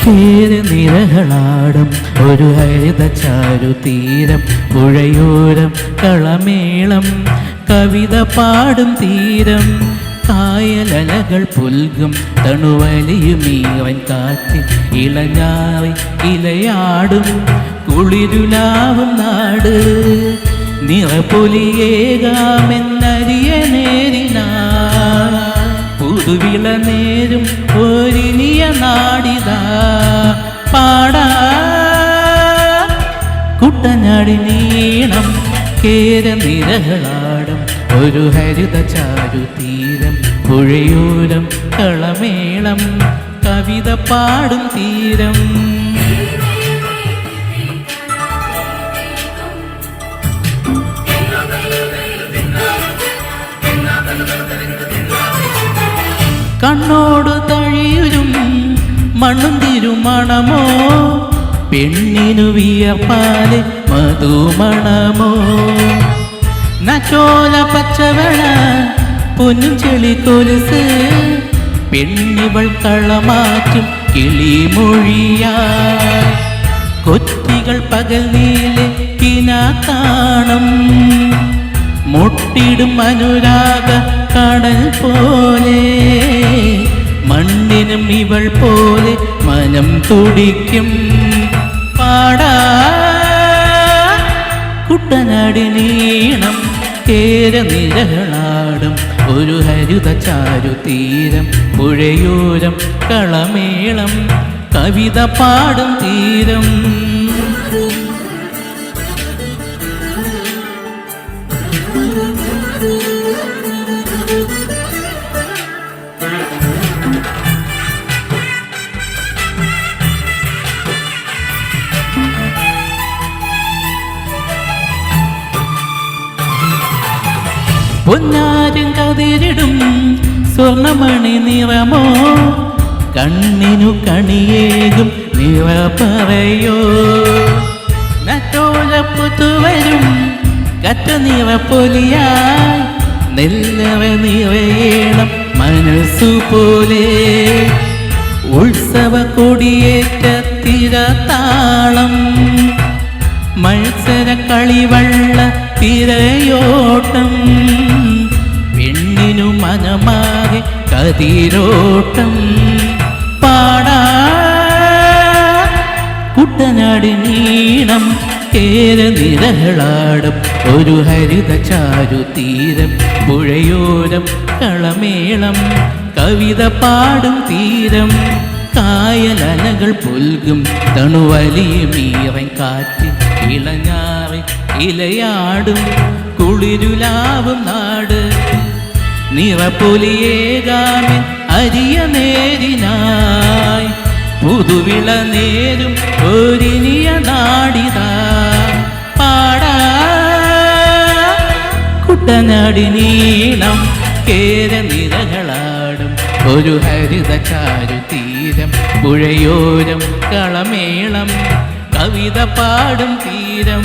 നിരകളാടും ഒരു ഹരിത ചാരുതീരം, പുഴയോരം കളമേളം കവിത പാടും തീരം. കായലലകൾ പുൽകും തണുവലിയുമീവൻ കാറ്റിൽ ഇളഞ്ഞാറി ഇലയാടും കുളിരുലാവും നാട്. നിറപ്പൊലിയേകാമെന്നരിയ നേരിനാ പുതുവിള നേരും ഒരിനിയ നാടിതാ പാടാ. കുട്ടനാടി നീണം നിരകളാടും ഒരു ഹരിത ചാരുതീരം, പുഴയോരം കളമേളം കവിത പാടും തീരം. കണ്ണോട് തഴിയുരും മണ്ണും തിരുമണമോ, പെണ്ണിനു വിയർപ്പാലെ മധുമണമോ. നച്ചോല പച്ചവള പൊന്നും ചെളി കൊലുസ്, പെണ്ണിവൾ കളമാറ്റും കിളിമൊഴിയായി. കൊറ്റികൾ പകൽ നീലെ കിനാ കാണും, മുട്ടിടും അനുരാഗ കടൽ പോലെ. മണ്ണിനും ഇവൾ പോലെ മനം തുടിക്കും പാടാ. കുട്ടനാടി നീണം നിരകളാടും ഒരു ഹരിത ചാരുതീരം, പുഴയോരം കളമേളം കവിത പാടും തീരം. പൊന്നാരും കതിരിടും സ്വർണമണി നിറമോ, കണ്ണിനു കണിയേകും നിറ പറയോ. നറ്റോലപ്പുത്തുവരും കറ്റ നിറപ്പൊലിയായി, നെല്ലറ നിറയേണം മനസ്സുപോലെ. ഉത്സവ കൊടിയേറ്റ തിരതാളം, മത്സര കളിവള്ള തിരയോട്ടം. പെണ്ണിനു മനമാകെ കതിരോട്ടം പാടാ. കുട്ടനാടി നീണം നിരകളാടും ഒരു ഹരിത ചാരുതീരം, പുഴയോരം കളമേളം കവിത പാടും തീരം. കായലലകൾ പുൽകും തണുവലിയുമീറൻ കാറ്റിൽ ഇളഞ്ഞാറി ഇലയാടും കുളിരുലാവും നാട്. നിറപ്പൊലിയേകാമെൻ അരിയ നേരിനായി പുതുവിള നേരും ഒരിനിയ നാടിതാ പാടാ. കുട്ടനാടി നീളം നിരകളാടും ഒരു ഹരിത ചാരുതീരം, പുഴയോരം കളമേളം കവിത പാടും തീരം.